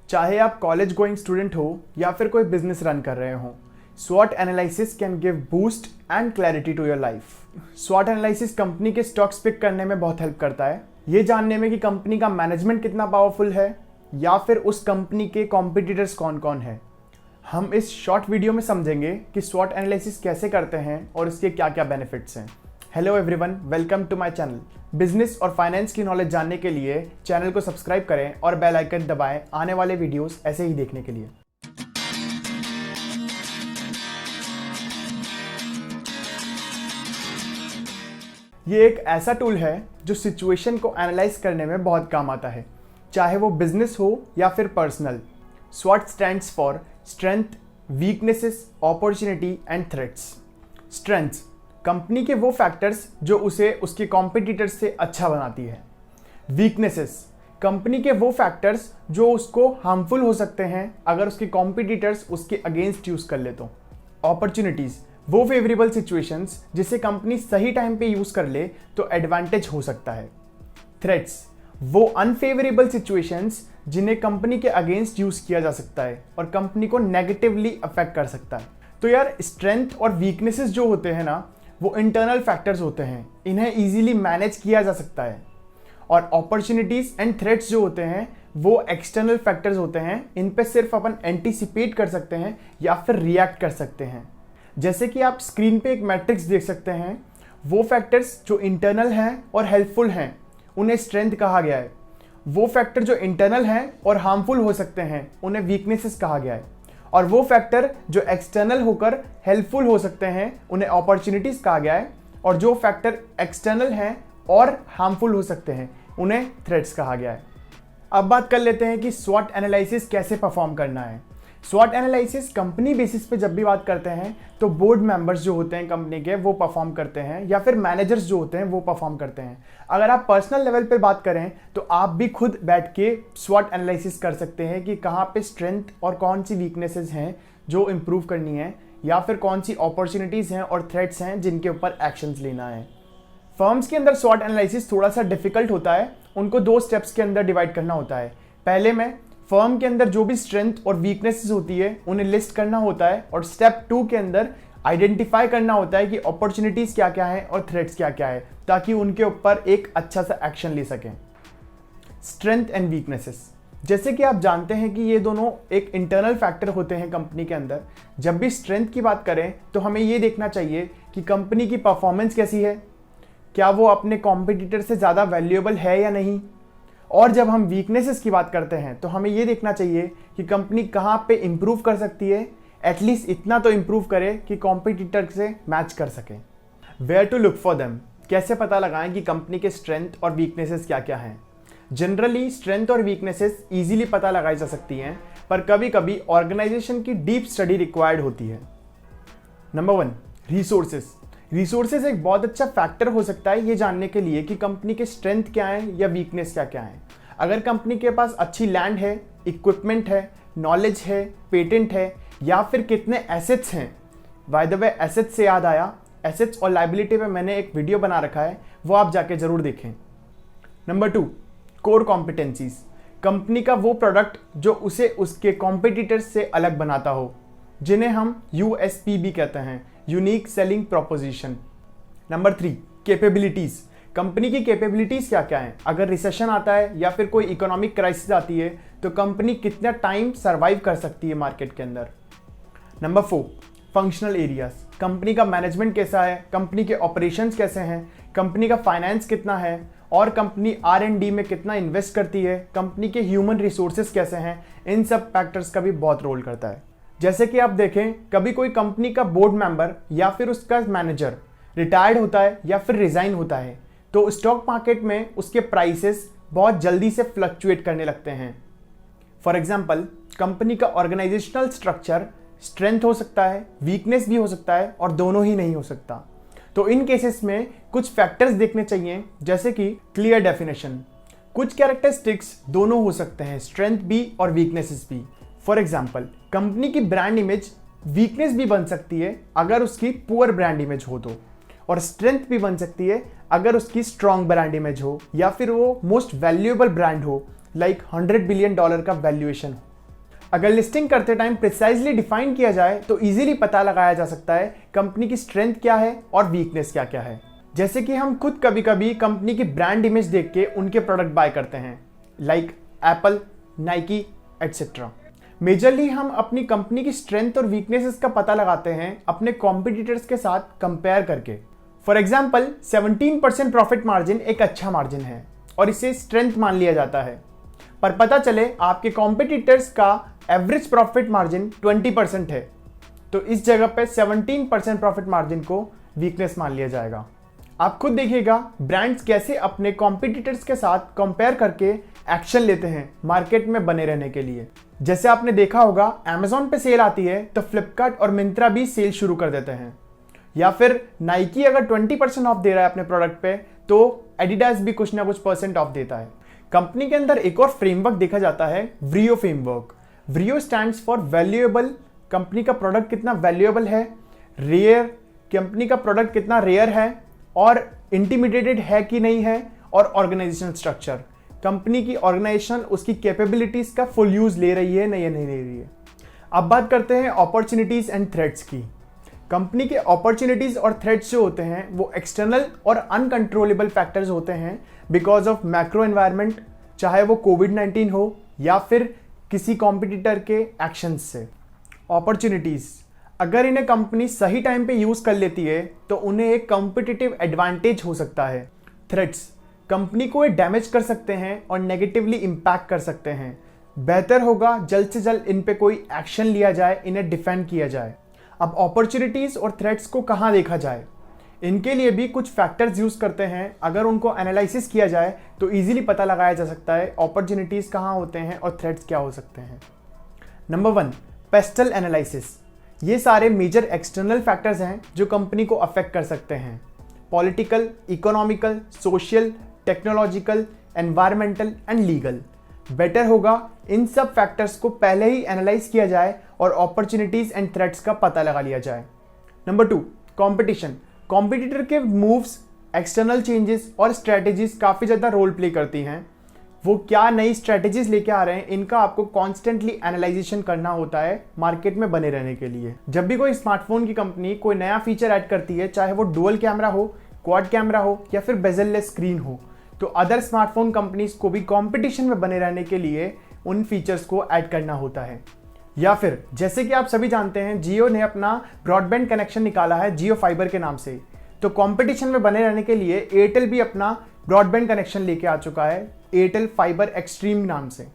चाहे आप college going student हो या फिर कोई बिजनेस रन कर रहे हो, स्वॉट analysis can give boost and clarity to your life. स्वॉट analysis company के स्टॉक्स पिक करने में बहुत हेल्प करता है, ये जानने में कि कंपनी का मैनेजमेंट कितना पावरफुल है या फिर उस कंपनी के कॉम्पिटिटर्स कौन कौन है। हम इस शॉर्ट वीडियो में समझेंगे कि स्वॉट एनालिसिस कैसे करते हैं और इसके क्या क्या बेनिफिट्स हैं। Hello everyone, welcome to my channel. Business और फाइनेंस की नॉलेज जानने के लिए चैनल को सब्सक्राइब करें और बेल आइकन दबाएं आने वाले वीडियोस ऐसे ही देखने के लिए। ये एक ऐसा टूल है जो सिचुएशन को एनालाइज करने में बहुत काम आता है, चाहे वो बिजनेस हो या फिर पर्सनल। स्वॉट stands for strength, weaknesses, opportunity and threats. Strengths company के वो फैक्टर्स जो उसे उसके कॉम्पिटिटर्स से अच्छा बनाती है। वीकनेसेस कंपनी के वो फैक्टर्स जो उसको हार्मफुल हो सकते हैं अगर उसके कॉम्पिटिटर्स उसके अगेंस्ट यूज कर ले तो। अपॉर्चुनिटीज वो फेवरेबल सिचुएशंस जिसे कंपनी सही टाइम पे यूज कर ले तो एडवांटेज हो सकता है। थ्रेट्स वो अनफेवरेबल सिचुएशंस जिन्हें कंपनी के अगेंस्ट यूज किया जा सकता है और कंपनी को नेगेटिवली अफेक्ट कर सकता है। तो यार, स्ट्रेंथ और वीकनेसेस जो होते हैं ना, वो इंटरनल फैक्टर्स होते हैं, इन्हें इजीली मैनेज किया जा सकता है। और अपॉर्चुनिटीज एंड थ्रेट्स जो होते हैं वो एक्सटर्नल फैक्टर्स होते हैं, इन पे सिर्फ अपन एंटीसिपेट कर सकते हैं या फिर रिएक्ट कर सकते हैं। जैसे कि आप स्क्रीन पे एक मैट्रिक्स देख सकते हैं, वो फैक्टर्स जो इंटरनल हैं और हेल्पफुल हैं उन्हें स्ट्रेंथ कहा गया है। वो फैक्टर जो इंटरनल हैं और हार्मफुल हो सकते हैं उन्हें वीकनेसेस कहा गया है। और वो फैक्टर जो एक्सटर्नल होकर हेल्पफुल हो सकते हैं उन्हें अपॉर्चुनिटीज कहा गया है। और जो फैक्टर एक्सटर्नल हैं और हार्मफुल हो सकते हैं उन्हें थ्रेट्स कहा गया है। अब बात कर लेते हैं कि स्वॉट एनालिसिस कैसे परफॉर्म करना है। स्वॉट एनालिसिस कंपनी बेसिस पे जब भी बात करते हैं तो बोर्ड मेंबर्स जो होते हैं कंपनी के वो परफॉर्म करते हैं या फिर मैनेजर्स जो होते हैं वो परफॉर्म करते हैं। अगर आप पर्सनल लेवल पे बात करें तो आप भी खुद बैठ के स्वॉट एनालिसिस कर सकते हैं कि कहाँ पे स्ट्रेंथ और कौन सी वीकनेसेस हैं जो इम्प्रूव करनी है, या फिर कौन सी अपॉर्चुनिटीज़ हैं और थ्रेट्स हैं जिनके ऊपर एक्शंस लेना है। फर्म्स के अंदर स्वॉट एनालिसिस थोड़ा सा डिफिकल्ट होता है, उनको 2 स्टेप्स के अंदर डिवाइड करना होता है। पहले में फर्म के अंदर जो भी स्ट्रेंथ और वीकनेसेस होती है उन्हें लिस्ट करना होता है, और स्टेप 2 के अंदर आइडेंटिफाई करना होता है कि अपॉर्चुनिटीज़ क्या क्या हैं और थ्रेट्स क्या क्या है, ताकि उनके ऊपर एक अच्छा सा एक्शन ले सकें। स्ट्रेंथ एंड वीकनेसेस, जैसे कि आप जानते हैं कि ये दोनों एक इंटरनल फैक्टर होते हैं कंपनी के अंदर। जब भी स्ट्रेंथ की बात करें तो हमें ये देखना चाहिए कि कंपनी की परफॉर्मेंस कैसी है, क्या वो अपने कॉम्पिटिटर से ज़्यादा वैल्यूएबल है या नहीं। और जब हम वीकनेसेस की बात करते हैं तो हमें ये देखना चाहिए कि कंपनी कहाँ पे इम्प्रूव कर सकती है, एटलीस्ट इतना तो इम्प्रूव करे कि कॉम्पिटिटर से मैच कर सके। Where to look for them, कैसे पता लगाएं कि कंपनी के स्ट्रेंथ और वीकनेसेस क्या क्या हैं। जनरली स्ट्रेंथ और वीकनेसेस ईजिली पता लगाई जा सकती हैं, पर कभी कभी ऑर्गेनाइजेशन की डीप स्टडी रिक्वायर्ड होती है। Number 1, resources. रिसोर्सेज एक बहुत अच्छा फैक्टर हो सकता है ये जानने के लिए कि कंपनी के स्ट्रेंथ क्या है या वीकनेस क्या क्या है। अगर कंपनी के पास अच्छी लैंड है, इक्विपमेंट है, नॉलेज है, पेटेंट है, या फिर कितने एसेट्स हैं। बाय द वे, एसेट्स से याद आया, एसेट्स और लायबिलिटी पे मैंने एक वीडियो बना रखा है, वो आप जाके जरूर देखें। Number 2, core competencies. कंपनी का वो प्रोडक्ट जो उसे उसके कॉम्पिटिटर्स से अलग बनाता हो, जिन्हें हम USP भी कहते हैं, unique selling proposition. Number 3, capabilities. Company की कैपेबिलिटीज क्या क्या हैं। अगर रिसेशन आता है या फिर कोई इकोनॉमिक क्राइसिस आती है तो कंपनी कितना टाइम सर्वाइव कर सकती है मार्केट के अंदर। Number 4, functional areas. कंपनी का मैनेजमेंट कैसा है, कंपनी के ऑपरेशंस कैसे हैं, कंपनी का फाइनेंस कितना है, और कंपनी R&D में कितना इन्वेस्ट करती है, कंपनी के ह्यूमन रिसोर्सेज कैसे हैं। इन सब फैक्टर्स का भी बहुत रोल करता है। जैसे कि आप देखें, कभी कोई कंपनी का बोर्ड मेंबर या फिर उसका मैनेजर रिटायर्ड होता है या फिर रिजाइन होता है तो स्टॉक मार्केट में उसके प्राइसेस बहुत जल्दी से फ्लक्चुएट करने लगते हैं। फॉर एग्जांपल, कंपनी का ऑर्गेनाइजेशनल स्ट्रक्चर स्ट्रेंथ हो सकता है, वीकनेस भी हो सकता है, और दोनों ही नहीं हो सकता। तो इन केसेस में कुछ फैक्टर्स देखने चाहिए, जैसे कि क्लियर डेफिनेशन। कुछ कैरेक्टरिस्टिक्स दोनों हो सकते हैं, स्ट्रेंथ भी और वीकनेसेस भी। फॉर एग्जाम्पल, कंपनी की ब्रांड इमेज वीकनेस भी बन सकती है अगर उसकी पुअर ब्रांड इमेज हो तो, और स्ट्रेंथ भी बन सकती है अगर उसकी स्ट्रॉन्ग ब्रांड इमेज हो या फिर वो मोस्ट वैल्यूएबल ब्रांड हो, लाइक $100 बिलियन का वैल्यूएशन हो। अगर लिस्टिंग करते टाइम प्रिसाइजली डिफाइन किया जाए तो इजीली पता लगाया जा सकता है कंपनी की स्ट्रेंथ क्या है और वीकनेस क्या क्या है। जैसे कि हम खुद कभी कभी कंपनी की ब्रांड इमेज देख के उनके प्रोडक्ट बाय करते हैं, like Apple, Nike etcetera. Majorly हम अपनी कंपनी की स्ट्रेंथ और वीकनेसेस का पता लगाते हैं अपने कॉम्पिटिटर्स के साथ कंपेयर करके। फॉर एग्जाम्पल 17% प्रॉफिट मार्जिन एक अच्छा मार्जिन है और इसे स्ट्रेंथ मान लिया जाता है, पर पता चले आपके कॉम्पिटिटर्स का एवरेज प्रॉफिट मार्जिन 20% है, तो इस जगह पे 17% प्रॉफिट मार्जिन को वीकनेस मान लिया जाएगा। आप खुद देखिएगा ब्रांड्स कैसे अपने कॉम्पिटिटर्स के साथ कंपेयर करके एक्शन लेते हैं मार्केट में बने रहने के लिए। जैसे आपने देखा होगा Amazon पे सेल आती है तो फ्लिपकार्ट और मिंत्रा भी सेल शुरू कर देते हैं, या फिर नाइकी अगर 20% ऑफ दे रहा है अपने प्रोडक्ट पे तो एडिडास भी कुछ ना कुछ % ऑफ देता है। कंपनी के अंदर एक और फ्रेमवर्क देखा जाता है, VRIO framework. VRIO stands for valuable, company का प्रोडक्ट कितना वैल्यूएबल है, रेयर, कंपनी का प्रोडक्ट कितना रेयर है और इंटिमिडेटेड है कि नहीं है, और ऑर्गेनाइजेशन स्ट्रक्चर, कंपनी की ऑर्गेनाइजेशन उसकी कैपेबिलिटीज का फुल यूज ले रही है नहीं ले रही है। अब बात करते हैं अपॉर्चुनिटीज एंड थ्रेट्स की। कंपनी के अपॉर्चुनिटीज और थ्रेट्स जो होते हैं वो एक्सटर्नल और अनकंट्रोलेबल फैक्टर्स होते हैं बिकॉज ऑफ मैक्रो एनवायरनमेंट, चाहे वो कोविड-19 हो या फिर किसी कॉम्पिटिटर के एक्शंस से। अपॉर्चुनिटीज, अगर इन्हें कंपनी सही टाइम पे यूज कर लेती है तो उन्हें एक कॉम्पिटिटिव एडवांटेज हो सकता है। थ्रेट्स, कंपनी को ये डैमेज कर सकते हैं और नेगेटिवली इंपैक्ट कर सकते हैं। बेहतर होगा जल्द से जल्द इन पे कोई एक्शन लिया जाए, इन्हें डिफेंड किया जाए। अब अपॉर्चुनिटीज और थ्रेट्स को कहाँ देखा जाए, इनके लिए भी कुछ फैक्टर्स यूज करते हैं। अगर उनको एनालिसिस किया जाए तो इजीली पता लगाया जा सकता है अपॉर्चुनिटीज कहाँ होते हैं और थ्रेट्स क्या हो सकते हैं। Number 1, pastel analysis. ये सारे मेजर एक्सटर्नल फैक्टर्स हैं जो कंपनी को अफेक्ट कर सकते हैं। Political, economical, social, technological, environmental and legal. Better होगा इन सब फैक्टर्स को पहले ही एनालाइज किया जाए और अपॉर्चुनिटीज एंड थ्रेट्स का पता लगा लिया जाए। Number 2, competition. कॉम्पिटिटर के मूव्स, एक्सटर्नल चेंजेस और स्ट्रेटेजीज काफ़ी ज़्यादा रोल प्ले करती हैं। वो क्या नई स्ट्रेटेजीज लेके आ रहे हैं, इनका आपको कॉन्स्टेंटली एनालाइजेशन करना होता है मार्केट में बने रहने के लिए। जब भी कोई स्मार्टफोन की कंपनी कोई नया फीचर ऐड करती है, चाहे वो डुअल कैमरा हो, क्वाड कैमरा हो या फिर बेजललेस स्क्रीन हो, तो अदर स्मार्टफोन कंपनीज को भी कंपटीशन में बने रहने के लिए उन फीचर्स को ऐड करना होता है। या फिर जैसे कि आप सभी जानते हैं जियो ने अपना ब्रॉडबैंड कनेक्शन निकाला है जियो फाइबर के नाम से, तो कंपटीशन में बने रहने के लिए एयरटेल भी अपना ब्रॉडबैंड कनेक्शन लेके आ चुका है एयरटेल फाइबर एक्सट्रीम नाम से।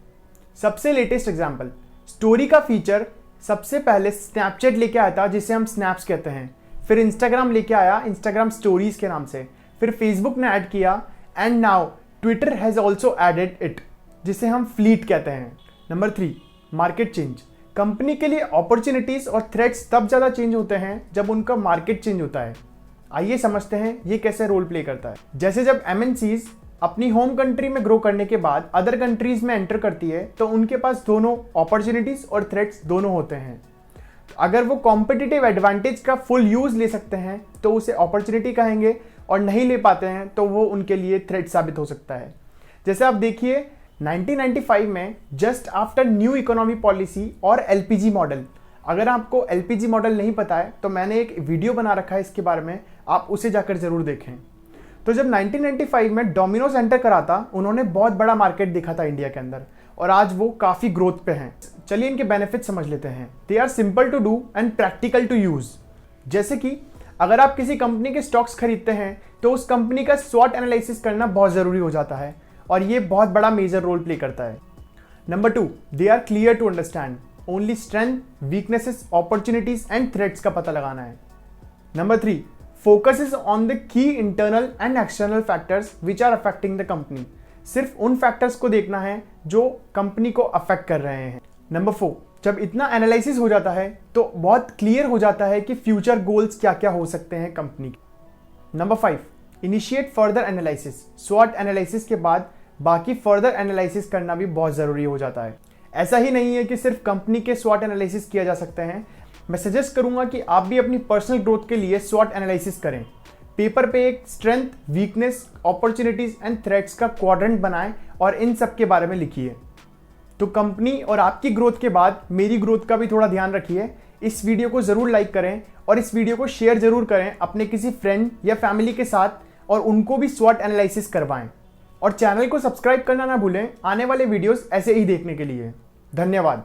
सबसे लेटेस्ट एग्जांपल, स्टोरी का फीचर सबसे पहले स्नैपचैट लेके आया था जिसे हम स्नैप्स कहते हैं, फिर इंस्टाग्राम लेके आया इंस्टाग्राम स्टोरीज के नाम से, फिर फेसबुक ने ऐड किया and now Twitter has also added it जिसे हम फ्लीट कहते हैं। Number 3, market change. कंपनी के लिए अपॉर्चुनिटीज और थ्रेट्स तब ज़्यादा चेंज होते हैं जब उनका मार्केट चेंज होता है। आइए समझते हैं ये कैसे रोल प्ले करता है। जैसे जब MNCs अपनी होम कंट्री में ग्रो करने के बाद अदर कंट्रीज में एंटर करती है तो उनके पास दोनों अपॉर्चुनिटीज और थ्रेट्स दोनों होते हैं। तो अगर वो कॉम्पिटिटिव एडवांटेज का फुल यूज ले सकते हैं तो उसे अपॉर्चुनिटी कहेंगे, और नहीं ले पाते हैं तो वो उनके लिए थ्रेट साबित हो सकता है। जैसे आप देखिए 1995 में just after new economy policy और LPG मॉडल, अगर आपको LPG मॉडल नहीं पता है तो मैंने एक वीडियो बना रखा है इसके बारे में, आप उसे जाकर जरूर देखें। तो जब 1995 में डोमिनोज एंटर करा था, उन्होंने बहुत बड़ा मार्केट देखा था इंडिया के अंदर और आज वो काफ़ी ग्रोथ पे हैं। चलिए इनके बेनिफिट समझ लेते हैं। They are simple to do and practical to use. जैसे कि अगर आप किसी कंपनी के स्टॉक्स खरीदते हैं तो उस कंपनी का स्वॉट एनालिसिस करना बहुत ज़रूरी हो जाता है और ये बहुत बड़ा मेजर रोल प्ले करता है। Number 2, they are clear to understand. Only strength, weaknesses, opportunities and threats का पता लगाना है। Number 3, focuses on the key internal and external factors which are affecting the company. सिर्फ उन फैक्टर्स को देखना है जो कंपनी को अफेक्ट कर रहे हैं। नंबर 4, जब इतना एनालिसिस हो जाता है तो बहुत क्लियर हो जाता है कि फ्यूचर गोल्स क्या क्या हो सकते हैं कंपनी के। Number 5, initiate further analysis. स्वॉट एनालिसिस के बाद बाकी फर्दर एनालिसिस करना भी बहुत ज़रूरी हो जाता है। ऐसा ही नहीं है कि सिर्फ कंपनी के स्वॉट एनालिसिस किया जा सकते हैं। मैं सजेस्ट करूंगा कि आप भी अपनी पर्सनल ग्रोथ के लिए स्वॉट एनालिसिस करें। पेपर पे एक strength, weakness, opportunities and threats का क्वाड्रेंट बनाएं और इन सब के बारे में लिखिए। तो कंपनी और आपकी ग्रोथ के बाद मेरी ग्रोथ का भी थोड़ा ध्यान रखिए। इस वीडियो को ज़रूर लाइक करें और इस वीडियो को शेयर ज़रूर करें अपने किसी फ्रेंड या फैमिली के साथ और उनको भी स्वॉट एनालिसिस करवाएं। और चैनल को सब्सक्राइब करना ना भूलें आने वाले वीडियोस ऐसे ही देखने के लिए। धन्यवाद।